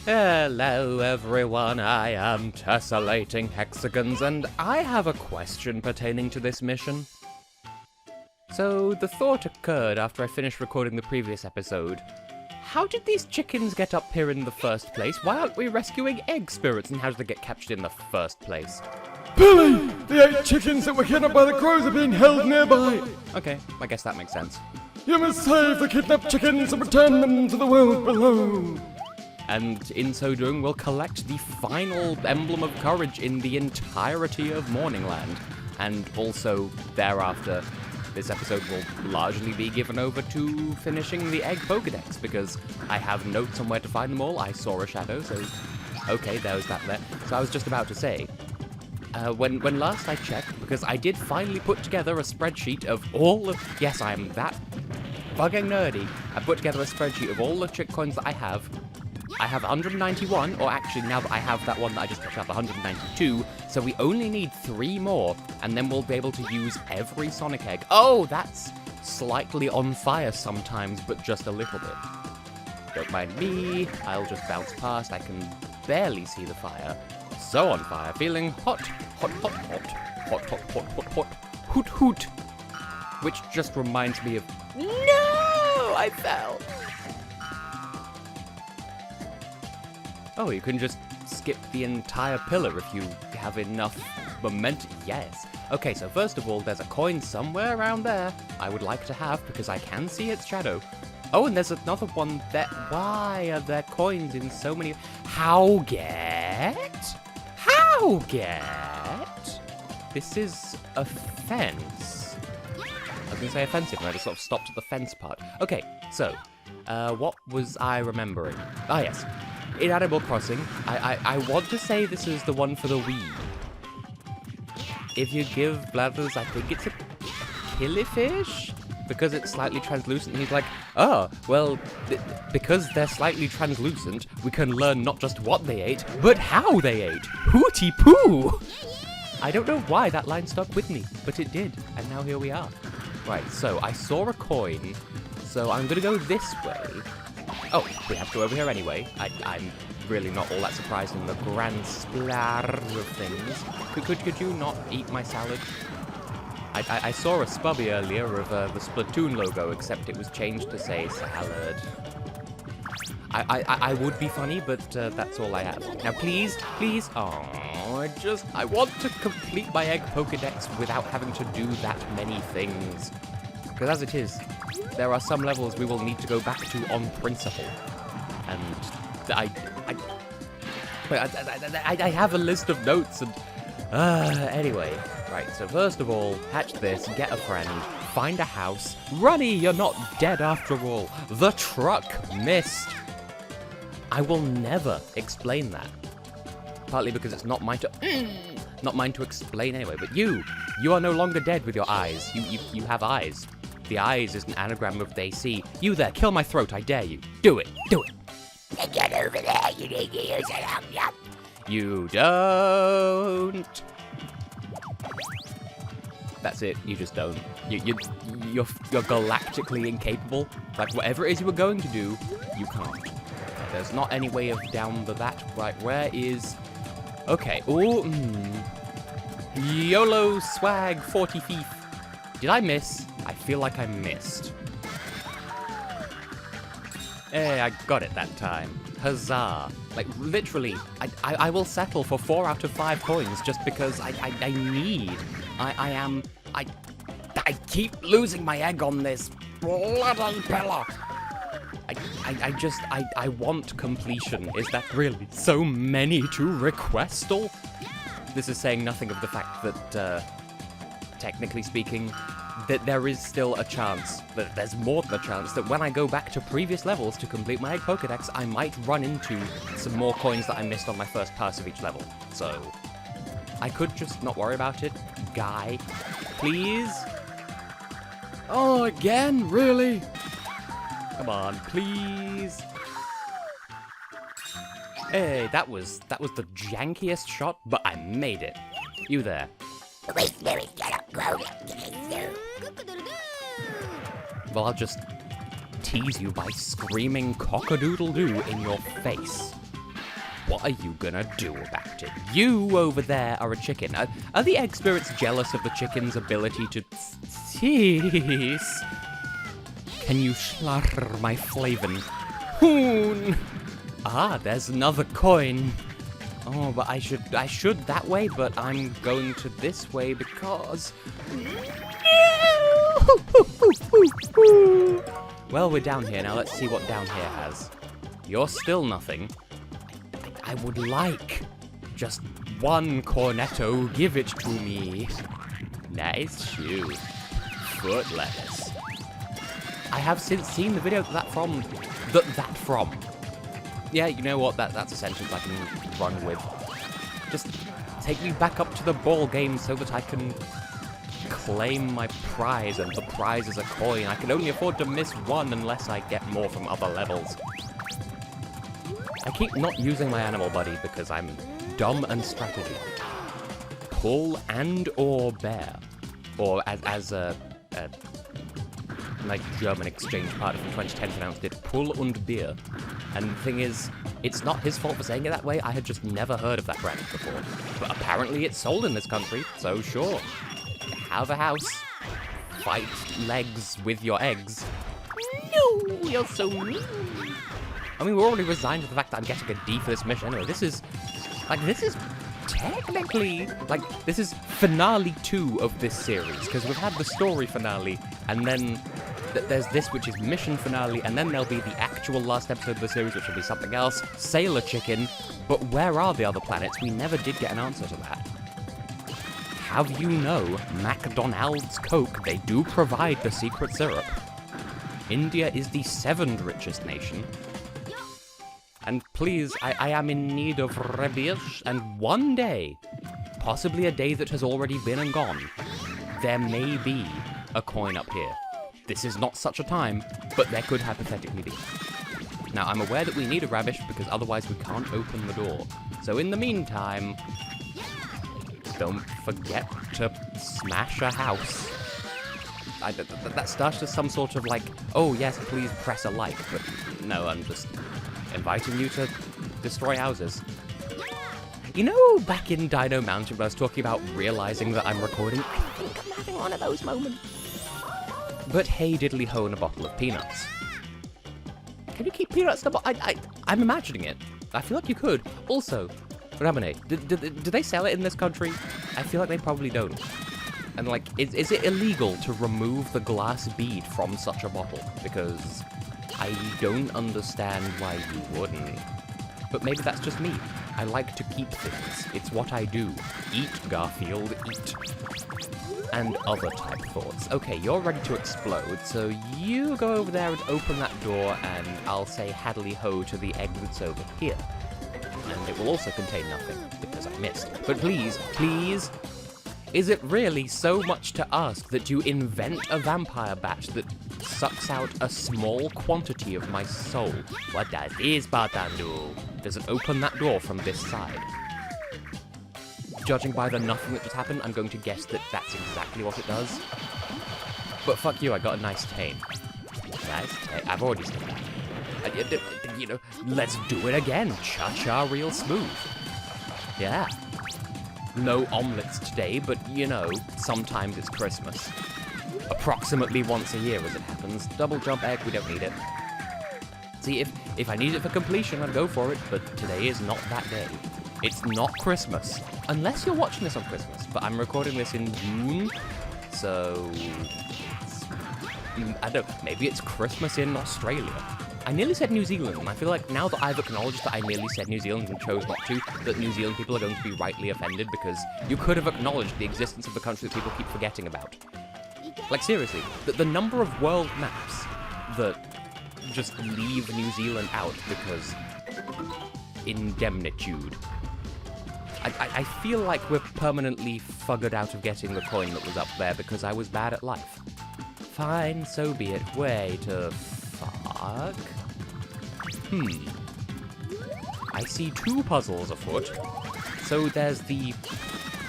Hello everyone, I am Tessellating Hexagons, and I have a question pertaining to this mission. So, the thought occurred after I finished recording the previous episode. How did these chickens get up here in the first place? Why aren't we rescuing egg spirits, and how did they get captured in the first place? Billy! The 8 chickens that were kidnapped by the crows are being held nearby! Okay, I guess that makes sense. You must save the kidnapped chickens and return them to the world below! And in so doing, we'll collect the final Emblem of Courage in the entirety of Morningland. And also, thereafter, this episode will largely be given over to finishing the Egg Pokedex, because I have notes on where to find them all. I saw a shadow, so okay, there was that there. So I was just about to say, when last I checked, because I did finally put together a spreadsheet of all of... Yes, I am that bugging nerdy. I put together a spreadsheet of all the chick coins that I have. I have 191, or actually now that I have that one that I just picked up, 192, so we only need 3 more, and then we'll be able to use every Sonic Egg. Oh, that's slightly on fire sometimes, but just a little bit. Don't mind me, I'll just bounce past, I can barely see the fire. So on fire, feeling hot, hot, hot, hot, hot, hot, hot, hot, hot, hoot, hoot. Which just reminds me of... No! I fell! Oh, you can just skip the entire pillar if you have enough momentum. Yes. Okay, so first of all, there's a coin somewhere around there I would like to have because I can see its shadow. Oh, and there's another one there. Why are there coins in so many? How get? How get? This is a fence. I was going to say offensive, and I just sort of stopped at the fence part. Okay, so, what was I remembering? Ah, yes. In Animal Crossing, I want to say this is the one for the Wii. If you give Blathers, I think it's a killifish? Because it's slightly translucent, and he's like, oh, well, because they're slightly translucent, we can learn not just what they ate, but how they ate. Hooty poo! I don't know why that line stuck with me, but it did, and now here we are. Right, so I saw a coin, so I'm gonna go this way. Oh, we have to go over here anyway. I'm really not all that surprised in the grand splar of things. Could you not eat my salad? I saw a spubby earlier of the Splatoon logo, except it was changed to say salad. I would be funny, but that's all I have. Now please, please, I want to complete my Egg Pokedex without having to do that many things. Because as it is, there are some levels we will need to go back to on principle. And I have a list of notes and... anyway. Right, so first of all, hatch this, get a friend, find a house. Runny, you're not dead after all. The truck missed. I will never explain that. Partly because it's not mine to explain anyway, but you are no longer dead with your eyes. You have eyes. The eyes is an anagram of they see. You there, kill my throat, I dare you. Do it, do it. Get over there, you need to use it. You don't. That's it, you just don't. You're galactically incapable. Like, whatever it is you were going to do, you can't. There's not any way of down the that. Right, where is... Okay, ooh, YOLO swag 40 feet. Did I miss? I feel like I missed. Hey, I got it that time. Huzzah. Like, literally, I will settle for 4 out of 5 coins just because I need. I keep losing my egg on this bloody pillar. I want completion. Is that really so many to request all? This is saying nothing of the fact that, technically speaking, that there is still a chance, that there's more than a chance, that when I go back to previous levels to complete my Egg Pokedex, I might run into some more coins that I missed on my first pass of each level. So, I could just not worry about it. Guy, please? Oh, again? Really? Come on, please? Hey, that was the jankiest shot, but I made it. You there. Well, I'll just tease you by screaming cock-a-doodle-doo in your face. What are you gonna do about it? You over there are a chicken. Are the egg spirits jealous of the chicken's ability to tease? Can you slaughter my flavin? Hoon! Ah, there's another coin. Oh, but I should that way, but I'm going to this way because... Well, we're down here now. Let's see what down here has. You're still nothing. I would like just one cornetto. Give it to me. Nice shoe. Foot lettuce. I have since seen the video that from. Yeah, you know what? That's a sentence I can run with. Just take me back up to the ball game so that I can claim my prize, and the prize is a coin. I can only afford to miss one unless I get more from other levels. I keep not using my animal buddy because I'm dumb and strategy. Pull and or bear. Or as a like German exchange party from 2010 pronounced it, Pull und Bier. And the thing is, it's not his fault for saying it that way. I had just never heard of that brand before. But apparently it's sold in this country, so sure. Have a house. Fight legs with your eggs. No, you're so mean. I mean, we're already resigned to the fact that I'm getting a D for this mission. Anyway, this is technically, this is finale 2 of this series, because we've had the story finale, and then there's this, which is mission finale, and then there'll be the actual last episode of the series, which will be something else, Sailor Chicken, but where are the other planets? We never did get an answer to that. Have you know, McDonald's Coke, they do provide the secret syrup. India is the 7th richest nation. And please, I am in need of rebish, and one day, possibly a day that has already been and gone, there may be a coin up here. This is not such a time, but there could hypothetically be. Now, I'm aware that we need a rubbish because otherwise we can't open the door. So in the meantime, don't forget to smash a house. That starts as some sort of like, oh yes, please press a like, but no, I'm just inviting you to destroy houses. You know, back in Dino Mountain when I was talking about realizing that I'm recording, I think I'm having one of those moments. But hey diddly ho in a bottle of peanuts. Can you keep peanuts in a bottle? I'm imagining it. I feel like you could. Also, Ramone, do they sell it in this country? I feel like they probably don't. And like, is it illegal to remove the glass bead from such a bottle? Because I don't understand why you wouldn't. But maybe that's just me. I like to keep things. It's what I do. Eat, Garfield, eat. And other type thoughts. Okay, you're ready to explode, so you go over there and open that door, and I'll say haddly ho to the egg that's over here. And it will also contain nothing, because I missed. But please, please, is it really so much to ask that you invent a vampire bat that sucks out a small quantity of my soul? What does this button do? Does it open that door from this side? Judging by the nothing that just happened, I'm going to guess that that's exactly what it does. But fuck you, I got a nice tame. Nice tame. I've already said that. You know, let's do it again. Cha-cha real smooth. Yeah. No omelets today, but you know, sometimes it's Christmas. Approximately once a year as it happens. Double jump egg, we don't need it. See, if I need it for completion, I'd go for it, but today is not that day. It's not Christmas. Unless you're watching this on Christmas, but I'm recording this in June, so I don't know, maybe it's Christmas in Australia. I nearly said New Zealand, and I feel like now that I've acknowledged that I nearly said New Zealand and chose not to, that New Zealand people are going to be rightly offended because you could have acknowledged the existence of the country that people keep forgetting about. Like seriously, the number of world maps that just leave New Zealand out because indemnitude. I feel like we're permanently fuggered out of getting the coin that was up there because I was bad at life. Fine, so be it. Way to fuck. I see 2 puzzles afoot. So there's the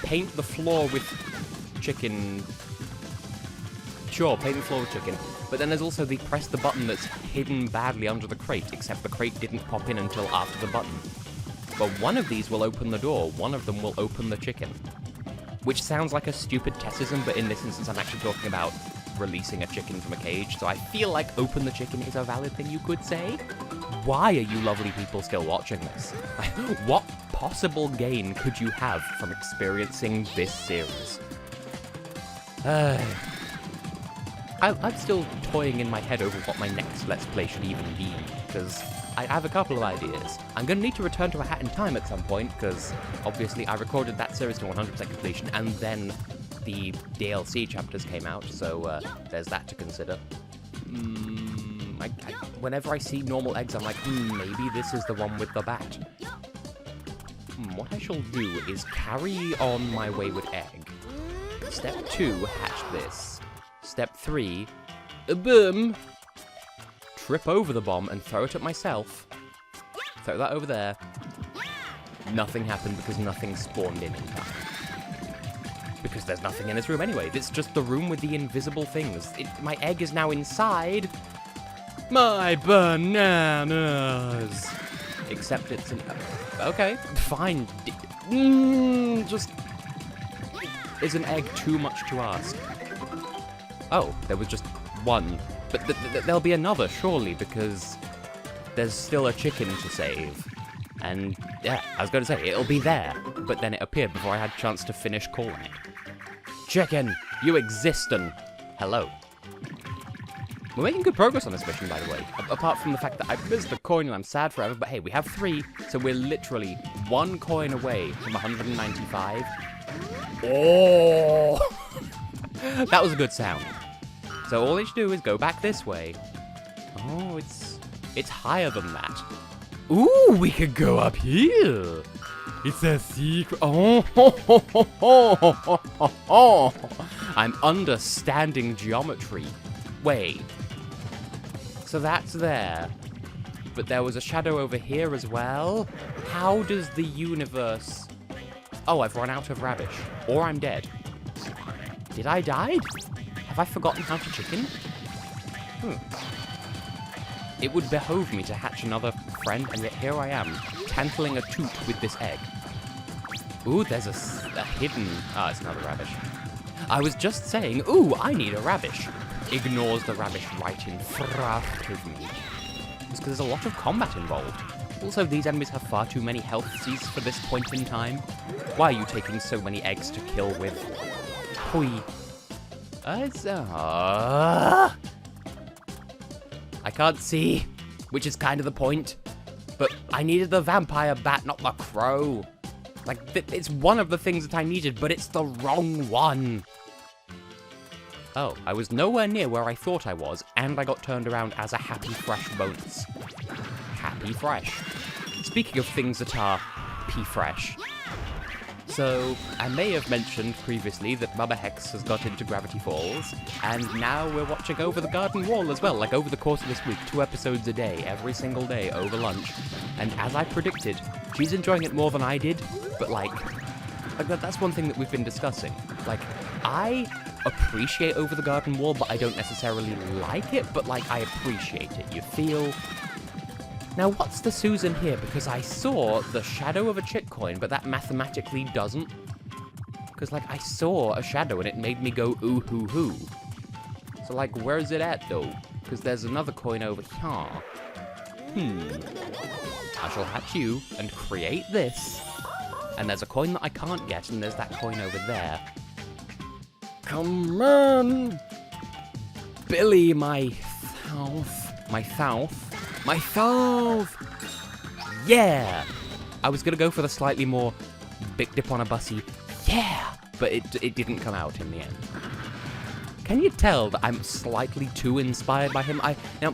paint the floor with chicken. Sure, paint the floor with chicken. But then there's also the press the button that's hidden badly under the crate, except the crate didn't pop in until after the button. but one of these will open the door, one of them will open the chicken. Which sounds like a stupid Tessism, but in this instance I'm actually talking about releasing a chicken from a cage, so I feel like open the chicken is a valid thing you could say. Why are you lovely people still watching this? What possible gain could you have from experiencing this series? I'm still toying in my head over what my next Let's Play should even be, because I have a couple of ideas. I'm going to need to return to A Hat in Time at some point, because obviously I recorded that series to 100% completion, and then the DLC chapters came out, so there's that to consider. Whenever I see normal eggs, I'm like, maybe this is the one with the bat. What I shall do is carry on my wayward egg. Step 2, hatch this. Step 3, boom! Trip over the bomb and throw it at myself. Throw that over there. Nothing happened because nothing spawned in time. Because there's nothing in this room anyway. It's just the room with the invisible things. My egg is now inside my bananas. Except it's an... Okay, fine. Just... Is an egg too much to ask? Oh, there was just one. But there'll be another, surely, because there's still a chicken to save. And, yeah, I was going to say, it'll be there. But then it appeared before I had a chance to finish calling it. Chicken, you exist and... Hello. We're making good progress on this mission, by the way. Apart from the fact that I missed the coin and I'm sad forever, but hey, we have 3, so we're literally 1 coin away from 195. Oh! That was a good sound. So all you should do is go back this way. Oh, it's higher than that. Ooh, we could go up here. It's a secret. Oh, I'm understanding geometry. Wait. So that's there. But there was a shadow over here as well. How does the universe... Oh, I've run out of rubbish. Or I'm dead. Did I die? Have I forgotten how to chicken? It would behoove me to hatch another friend, and yet here I am, tantling a toot with this egg. Ooh, there's a hidden... Ah, it's another rubbish. I was just saying, ooh, I need a rubbish. Ignores the rubbish right in front of me. It's because there's a lot of combat involved. Also, these enemies have far too many health Cs for this point in time. Why are you taking so many eggs to kill with? Hui. I can't see, which is kind of the point. But I needed the vampire bat, not the crow. Like, it's one of the things that I needed, but it's the wrong one. Oh, I was nowhere near where I thought I was, and I got turned around as a happy fresh bonus. Happy fresh. Speaking of things that are pea-fresh. So, I may have mentioned previously that Mama Hex has got into Gravity Falls, and now we're watching Over the Garden Wall as well, like over the course of this week, 2 episodes a day, every single day, over lunch. And as I predicted, she's enjoying it more than I did, but like that's one thing that we've been discussing. Like, I appreciate Over the Garden Wall, but I don't necessarily like it, but like, I appreciate it. You feel... Now, what's the Susan here? Because I saw the shadow of a chick coin, but that mathematically doesn't. Because, like, I saw a shadow and it made me go, ooh, hoo, hoo. So, like, where is it at, though? Because there's another coin over here. I shall hatch you and create this. And there's a coin that I can't get, and there's that coin over there. Come on! Billy, my south. Yeah! I was gonna go for the slightly more big dip on a bussy, yeah! But it didn't come out in the end. Can you tell that I'm slightly too inspired by him? Now,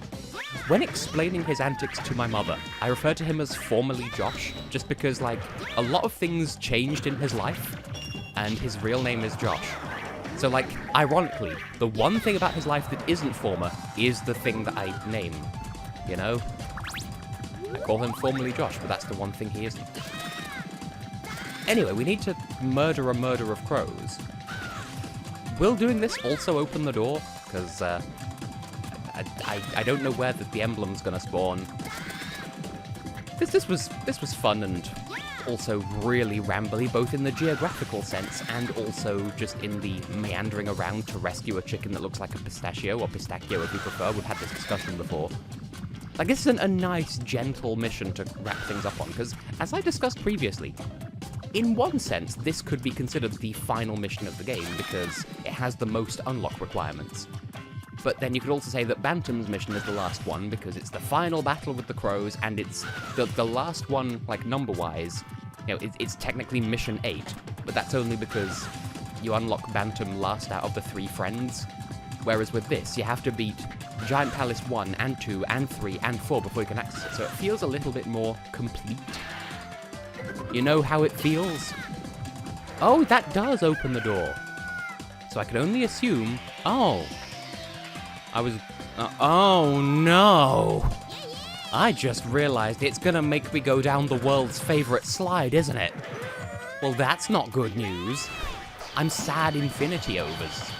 when explaining his antics to my mother, I refer to him as formerly Josh, just because, like, a lot of things changed in his life, and his real name is Josh. So, like, ironically, the one thing about his life that isn't former is the thing that I name. You know? I call him formerly Josh, but that's the one thing he isn't. Anyway, we need to murder a murder of crows. Will doing this also open the door? Because, I don't know where the emblem's gonna spawn. This was fun and also really rambly, both in the geographical sense and also just in the meandering around to rescue a chicken that looks like a pistachio, or pistachio if you prefer. We've had this discussion before. Like, this is a nice, gentle mission to wrap things up on, because, as I discussed previously, in one sense, this could be considered the final mission of the game, because it has the most unlock requirements. But then you could also say that Bantam's mission is the last one, because it's the final battle with the crows, and it's the last one, like, number-wise. You know, it's technically mission 8, but that's only because you unlock Bantam last out of the 3 friends. Whereas with this, you have to beat Giant Palace 1, and 2, and 3, and 4 before you can access it, so it feels a little bit more complete. You know how it feels? Oh, that does open the door. So I can only assume... Oh. I was... oh, no. I just realized it's gonna make me go down the world's favorite slide, isn't it? Well, that's not good news. I'm sad infinity overs.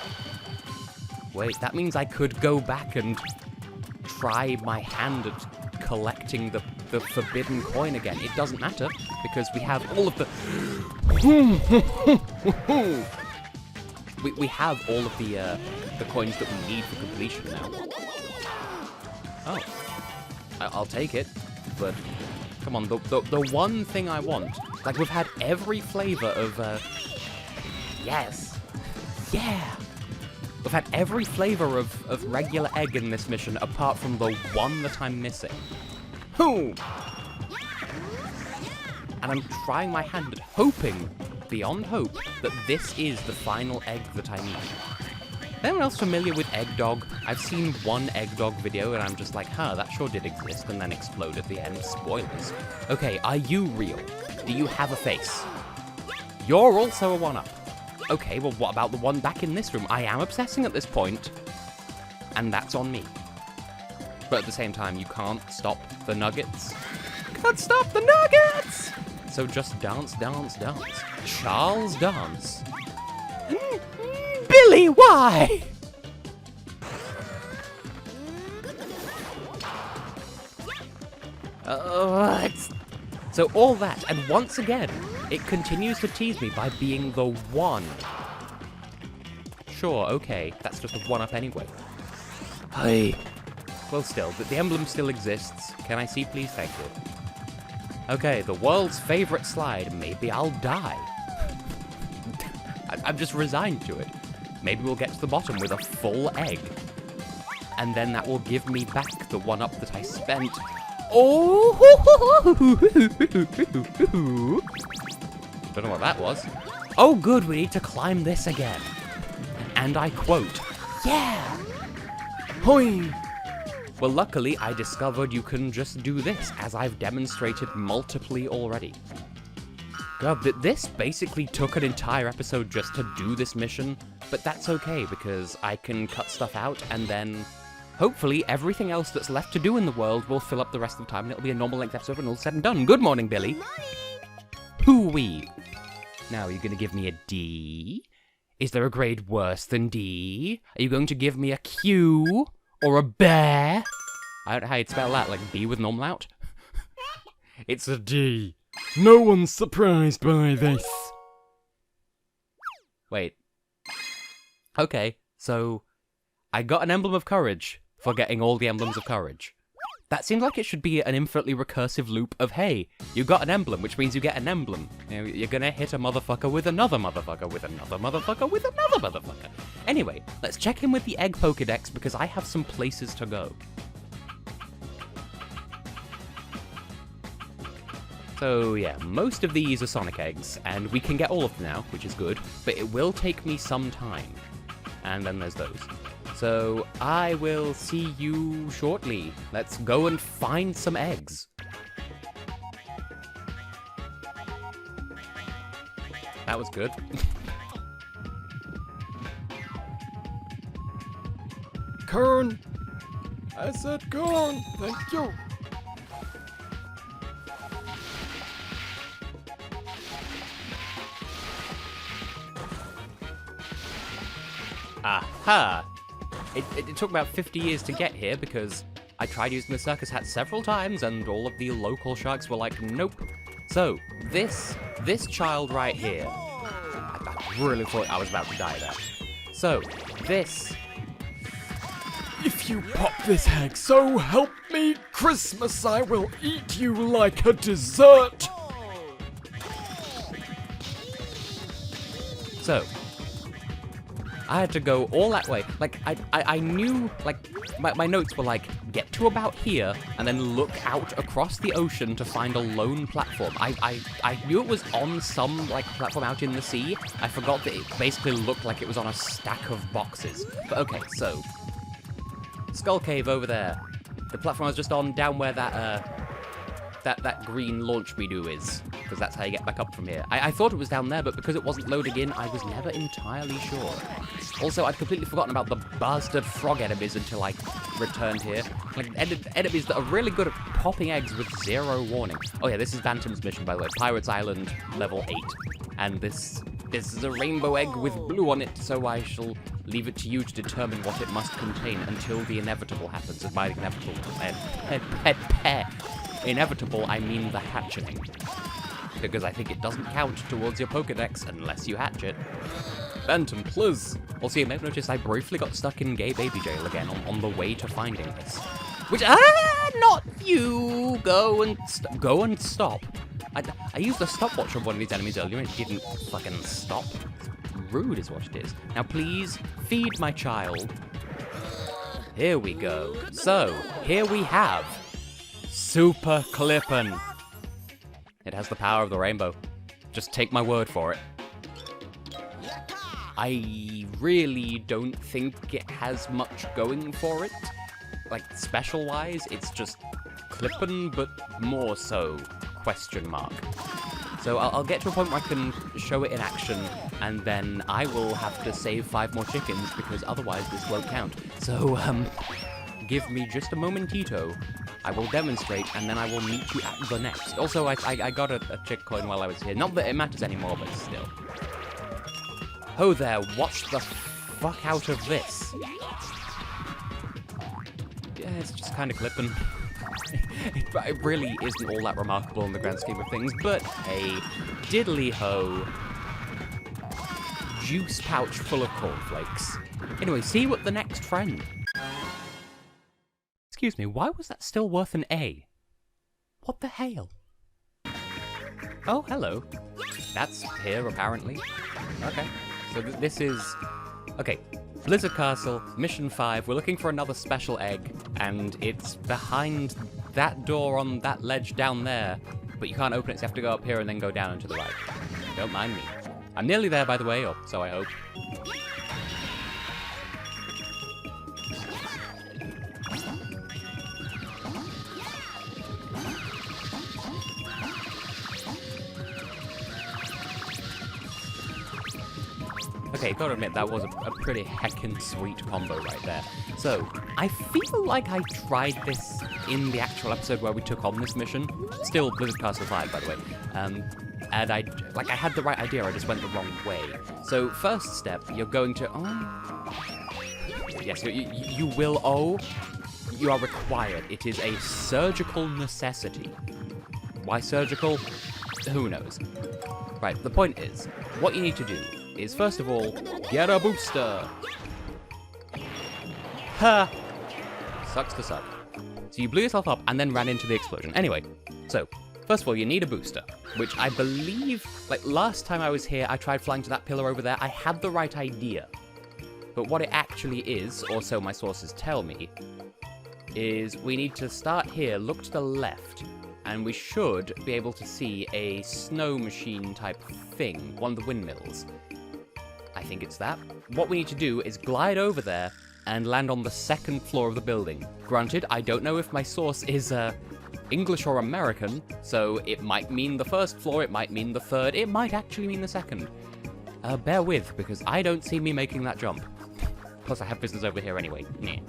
Wait, that means I could go back and try my hand at collecting the forbidden coin again. It doesn't matter, because we have all of the... we have all of the coins that we need for completion now. Oh. I'll take it, but... Come on, the one thing I want... Like, we've had every flavor of, Yes. Yeah! We've had every flavor of regular egg in this mission, apart from the one that I'm missing. Hoo! And I'm trying my hand at hoping, beyond hope, that this is the final egg that I need. Anyone else familiar with Egg Dog? I've seen one Egg Dog video, and I'm just like, huh, that sure did exist, and then explode at the end. Spoilers. Okay, are you real? Do you have a face? You're also a one-up. Okay, well, what about the one back in this room? I am obsessing at this point, and that's on me. But at the same time, you can't stop the nuggets. Can't stop the nuggets! So just dance, dance, dance. Charles, dance. Billy, why? So all that, and once again, it continues to tease me by being the one. Sure, okay, that's just a one-up anyway. Hey. Well, still, the emblem still exists. Can I see, please? Thank you. Okay, the world's favorite slide. Maybe I'll die. I'm just resigned to it. Maybe we'll get to the bottom with a full egg. And then that will give me back the one-up that I spent. Oh! Don't know what that was. Oh, good, we need to climb this again. And I quote, yeah! Hoi! Well, luckily, I discovered you can just do this, as I've demonstrated multiply already. God, this basically took an entire episode just to do this mission, but that's okay, because I can cut stuff out, and then hopefully everything else that's left to do in the world will fill up the rest of the time, and it'll be a normal length episode when all said and done. Good morning, Billy. Hoo-wee. Now, are you going to give me a D? Is there a grade worse than D? Are you going to give me a Q? Or a bear? I don't know how you'd spell that, like B with normal out. It's a D. No one's surprised by this. Wait. Okay, so I got an Emblem of Courage for getting all the Emblems of Courage. That seems like it should be an infinitely recursive loop of, hey, you got an emblem, which means you get an emblem. You know, you're gonna hit a motherfucker with another motherfucker with another motherfucker with another motherfucker. Anyway, let's check in with the Egg Pokédex because I have some places to go. So yeah, most of these are Sonic Eggs, and we can get all of them now, which is good, but it will take me some time. And then there's those. So I will see you shortly. Let's go and find some eggs. That was good. Corn. I said corn. Thank you. Aha! It took about 50 years to get here because I tried using the circus hat several times and all of the local sharks were like, nope. So, this child right here. I really thought I was about to die there. So, this. If you pop this egg, so help me Christmas, I will eat you like a dessert. So, I had to go all that way. Like, I knew, like, my notes were like, get to about here, and then look out across the ocean to find a lone platform. I knew it was on some, like, platform out in the sea. I forgot that it basically looked like it was on a stack of boxes. But okay, so, Skull Cave over there. The platform I was just on, down where that green launch we-do is, because that's how you get back up from here. I thought it was down there, but because it wasn't loading in, I was never entirely sure. Also, I'd completely forgotten about the bastard frog enemies until I returned here. Like, enemies that are really good at popping eggs with zero warning. Oh yeah, this is Bantam's mission, by the way. Pirates Island, level 8. And this is a rainbow egg with blue on it, so I shall leave it to you to determine what it must contain until the inevitable happens. And by the inevitable, I mean the hatching. Because I think it doesn't count towards your Pokedex unless you hatch it. Bantam, please. Also, you may have noticed I briefly got stuck in gay baby jail again on the way to finding this. Which, not you! Go and stop. I used a stopwatch on one of these enemies earlier and it didn't fucking stop. Rude is what it is. Now please, feed my child. Here we go. So, here we have Super Clippin'. It has the power of the rainbow. Just take my word for it. I really don't think it has much going for it. Like, special-wise, it's just Clippin', but more so, question mark. So I'll get to a point where I can show it in action, and then I will have to save 5 more chickens, because otherwise this won't count. So, give me just a momentito. I will demonstrate, and then I will meet you at the next. Also, I got a chick coin while I was here. Not that it matters anymore, but still. Ho there, watch the fuck out of this. Yeah, it's just kind of Clippin'. It really isn't all that remarkable in the grand scheme of things, but hey, diddly-ho. Juice pouch full of cornflakes. Anyway, see what the next friend... Excuse me, why was that still worth an A? What the hell? Oh, hello. That's here, apparently. Okay, so this is... Okay, Blizzard Castle, Mission 5. We're looking for another special egg, and it's behind that door on that ledge down there. But you can't open it, so you have to go up here and then go down and to the right. Don't mind me. I'm nearly there, by the way, or so I hope. Okay, gotta admit, that was a pretty heckin' sweet combo right there. So, I feel like I tried this in the actual episode where we took on this mission. Still Blizzard Castle 5, by the way. And I had the right idea, I just went the wrong way. So, first step, you're going to... Yes, you will you are required. It is a surgical necessity. Why surgical? Who knows? Right, the point is, what you need to do is, first of all, get a booster. Ha! Sucks to suck. So you blew yourself up and then ran into the explosion. Anyway, so, first of all, you need a booster, which I believe, like, last time I was here, I tried flying to that pillar over there. I had the right idea. But what it actually is, or so my sources tell me, is we need to start here, look to the left, and we should be able to see a snow machine type thing, one of the windmills. I think it's that. What we need to do is glide over there and land on the second floor of the building. Granted, I don't know if my source is English or American, so it might mean the first floor, it might mean the third, it might actually mean the second. Bear with, because I don't see me making that jump. Plus, I have business over here anyway. Nah.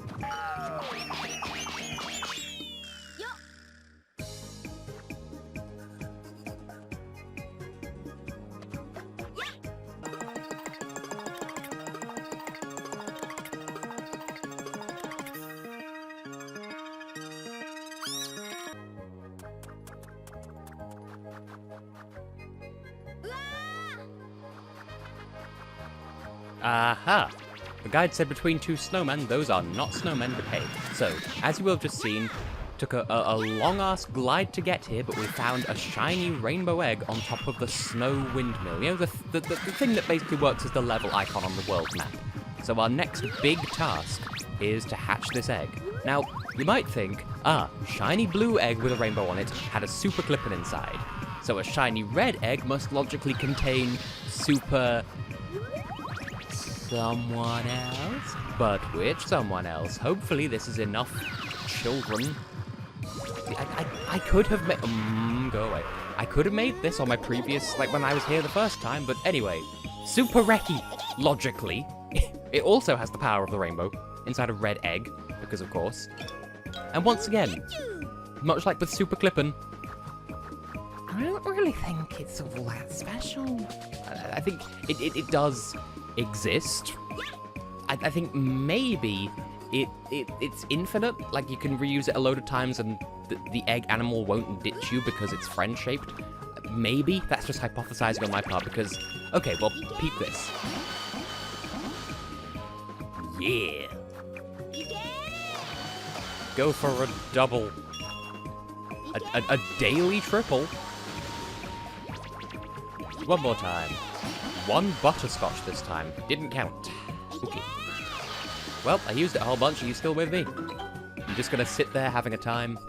Aha! The guide said between two snowmen, those are not snowmen, but hey. So, as you will have just seen, took a long-ass glide to get here, but we found a shiny rainbow egg on top of the snow windmill. You know, the thing that basically works as the level icon on the world map. So our next big task is to hatch this egg. Now, you might think, shiny blue egg with a rainbow on it had a super clippin inside. So a shiny red egg must logically contain super... someone else? But which someone else? Hopefully this is enough children. I could have made... go away. I could have made this on my previous... like when I was here the first time, but anyway. Super Reki, logically. It also has the power of the rainbow inside a red egg, because of course. And once again, much like with Super Clippin', I don't really think it's all that special. I think it does exist. I think maybe it's infinite, like you can reuse it a load of times and the egg animal won't ditch you because it's friend-shaped. Maybe, that's just hypothesizing on my part because, okay, well, peep this. Yeah. Go for a double. A daily triple. One more time. One butterscotch this time. Didn't count. Okay. Well, I used it a whole bunch. Are you still with me? I'm just gonna sit there having a time.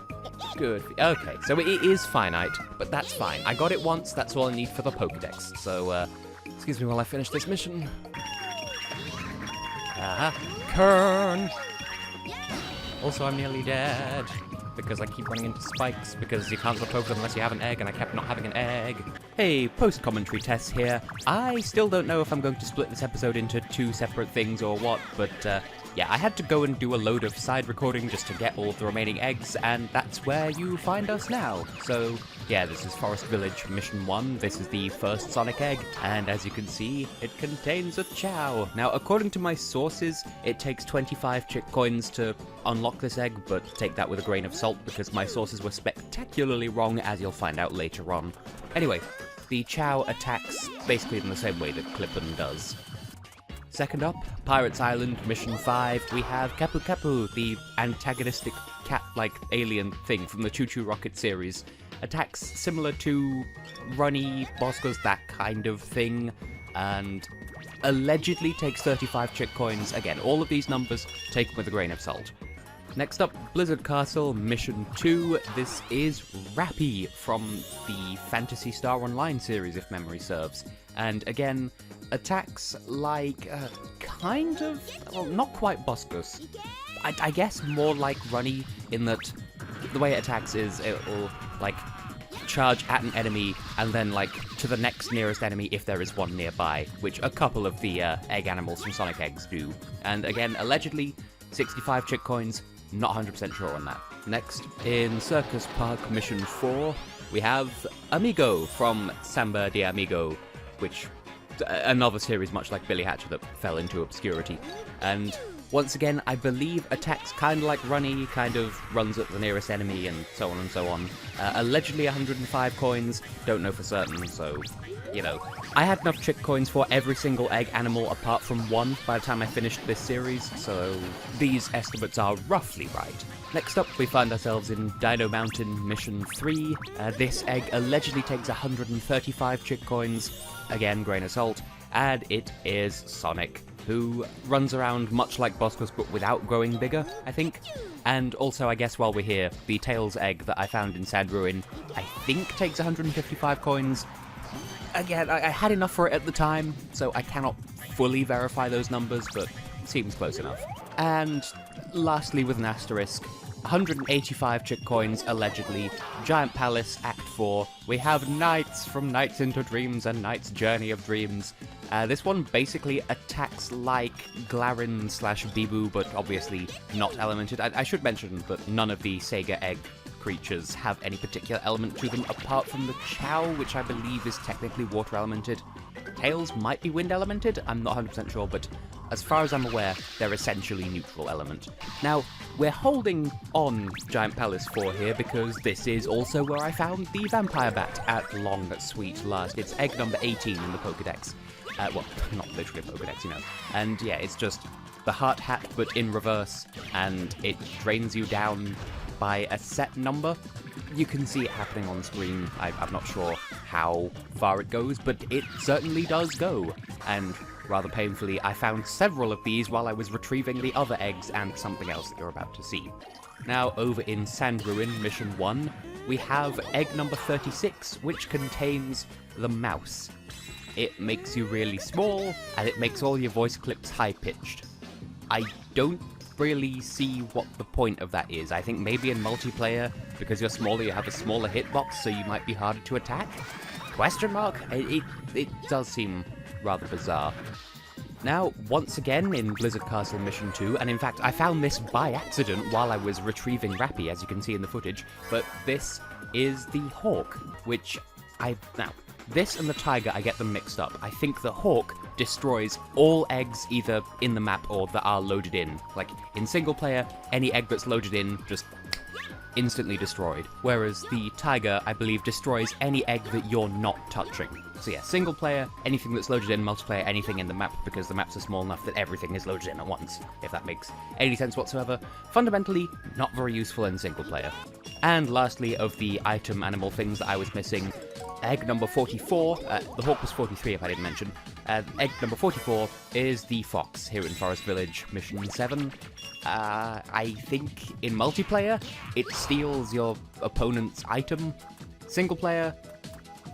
Good. Okay, so it is finite, but that's fine. I got it once. That's all I need for the Pokédex. So, excuse me while I finish this mission. Kern! Also, I'm nearly dead. Because I keep running into spikes, because you can't look over them unless you have an egg, and I kept not having an egg. Hey, post-commentary Tess here. I still don't know if I'm going to split this episode into two separate things or what, but, yeah, I had to go and do a load of side recording just to get all of the remaining eggs, and that's where you find us now. So, yeah, this is Forest Village Mission 1. This is the first Sonic egg, and as you can see, it contains a Chow. Now, according to my sources, it takes 25 chick coins to unlock this egg, but take that with a grain of salt because my sources were spectacularly wrong, as you'll find out later on. Anyway, the Chow attacks basically in the same way that Clippin does. Second up, Pirates Island, Mission 5, we have Kepu Kepu, the antagonistic cat-like alien thing from the Choo Choo Rocket series. Attacks similar to Runny, Bosco's, that kind of thing, and allegedly takes 35 chick coins. Again, all of these numbers taken with a grain of salt. Next up, Blizzard Castle, Mission 2. This is Rappy from the Phantasy Star Online series, if memory serves. And again, attacks like, kind of, well, not quite Boscos. I guess more like Runny, in that the way it attacks is it'll, like, charge at an enemy and then, like, to the next nearest enemy if there is one nearby, which a couple of the egg animals from Sonic Eggs do. And again, allegedly, 65 chick coins, not 100% sure on that. Next, in Circus Park Mission 4, we have Amigo from Samba de Amigo, which another series much like Billy Hatcher that fell into obscurity. And once again, I believe attacks kind of like Runny, kind of runs at the nearest enemy and so on and so on. Allegedly 105 coins, don't know for certain, so, you know. I had enough chick coins for every single egg animal apart from one by the time I finished this series, so these estimates are roughly right. Next up, we find ourselves in Dino Mountain Mission 3. This egg allegedly takes 135 chick coins, again, grain of salt, and it is Sonic, who runs around much like Boscos but without growing bigger, I think. And also, I guess while we're here, the Tails egg that I found in Sand Ruin, I think takes 155 coins. Again, I had enough for it at the time, so I cannot fully verify those numbers, but seems close enough. And lastly, with an asterisk, 185 chick coins, allegedly. Giant Palace, Act 4. We have Nights from Nights into Dreams and Nights Journey of Dreams. This one basically attacks like Glarin / Bibu, but obviously not elemented. I should mention that none of the Sega egg creatures have any particular element to them apart from the Chow, which I believe is technically water elemented. Tails might be wind elemented, I'm not 100% sure, but as far as I'm aware, they're essentially neutral element. Now, we're holding on Giant Palace 4 here because this is also where I found the Vampire Bat at long sweet last. It's egg number 18 in the Pokedex. Well, not literally a Pokedex, you know. And yeah, it's just the heart hat, but in reverse, and it drains you down by a set number. You can see it happening on screen. I'm not sure how far it goes, but it certainly does go. And rather painfully, I found several of these while I was retrieving the other eggs and something else that you're about to see. Now, over in Sand Ruin, Mission 1, we have egg number 36, which contains the mouse. It makes you really small, and it makes all your voice clips high-pitched. I don't really see what the point of that is. I think maybe in multiplayer, because you're smaller, you have a smaller hitbox, so you might be harder to attack? Question mark? It does seem rather bizarre. Now, once again, in Blizzard Castle Mission 2, and in fact, I found this by accident while I was retrieving Rappy, as you can see in the footage, but this is the Hawk, which now, this and the Tiger, I get them mixed up. I think the Hawk destroys all eggs either in the map or that are loaded in. Like, in single player, any egg that's loaded in, just instantly destroyed. Whereas the Tiger, I believe, destroys any egg that you're not touching. So yeah, single player, anything that's loaded in, multiplayer, anything in the map, because the maps are small enough that everything is loaded in at once, if that makes any sense whatsoever. Fundamentally, not very useful in single player. And lastly, of the item animal things that I was missing, egg number 44, the Hawk was 43 if I didn't mention, egg number 44 is the Fox here in Forest Village, Mission 7. I think in multiplayer, it steals your opponent's item. Single player,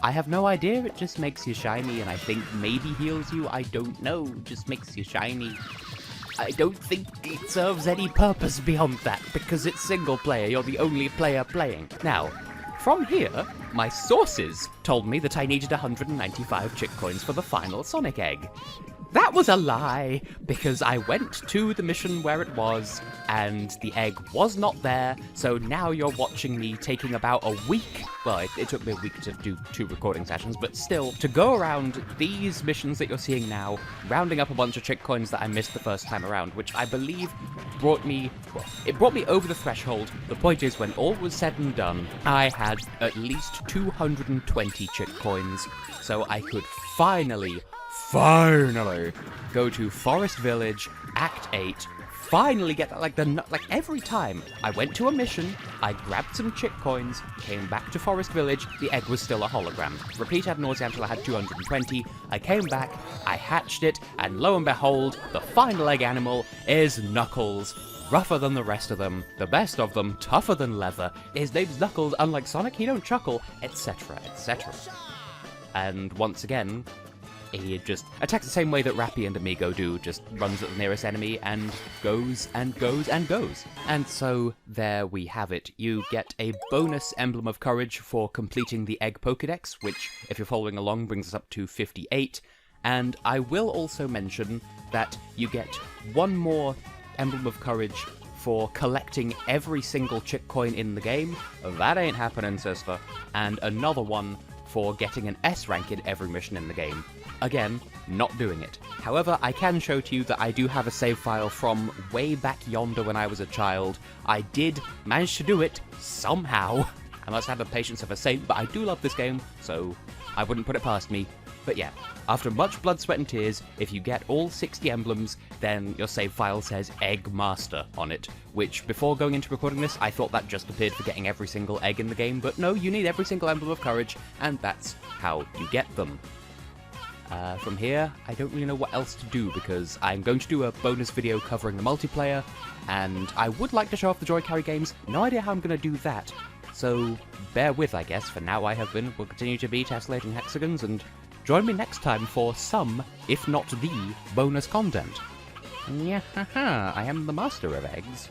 I have no idea, it just makes you shiny, and I think maybe heals you, I don't know, just makes you shiny. I don't think it serves any purpose beyond that, because it's single player, you're the only player playing. Now, from here, my sources told me that I needed 195 chick coins for the final Sonic egg. That was a lie, because I went to the mission where it was, and the egg was not there, so now you're watching me taking about a week, well, it took me a week to do 2 recording sessions, but still, to go around these missions that you're seeing now, rounding up a bunch of chick coins that I missed the first time around, which I believe brought me, well, it brought me over the threshold. The point is, when all was said and done, I had at least 220 chick coins, so I could finally go to Forest Village, Act 8, finally get that, like every time I went to a mission, I grabbed some chick coins, came back to Forest Village, the egg was still a hologram. Repeat ad nauseam until I had 220, I came back, I hatched it, and lo and behold, the final egg animal is Knuckles. Rougher than the rest of them, the best of them, tougher than leather, his name's Knuckles, unlike Sonic, he don't chuckle, etc, etc. And once again, he just attacks the same way that Rappy and Amigo do, just runs at the nearest enemy and goes and goes and goes. And so there we have it. You get a bonus Emblem of Courage for completing the Egg Pokédex, which, if you're following along, brings us up to 58. And I will also mention that you get one more Emblem of Courage for collecting every single chick coin in the game. That ain't happening, sister. And another one for getting an S rank in every mission in the game. Again, not doing it. However, I can show to you that I do have a save file from way back yonder when I was a child. I did manage to do it, somehow. I must have the patience of a saint, but I do love this game, so I wouldn't put it past me. But yeah, after much blood, sweat and tears, if you get all 60 emblems, then your save file says Egg Master on it, which before going into recording this, I thought that just appeared for getting every single egg in the game, but no, you need every single Emblem of Courage, and that's how you get them. From here, I don't really know what else to do, because I'm going to do a bonus video covering the multiplayer, and I would like to show off the Joy Carry games. No idea how I'm going to do that, so bear with, I guess. For now, I have been, will continue to be Tessellating Hexagons, and join me next time for some, if not the, bonus content. Yeah, haha, I am the master of eggs.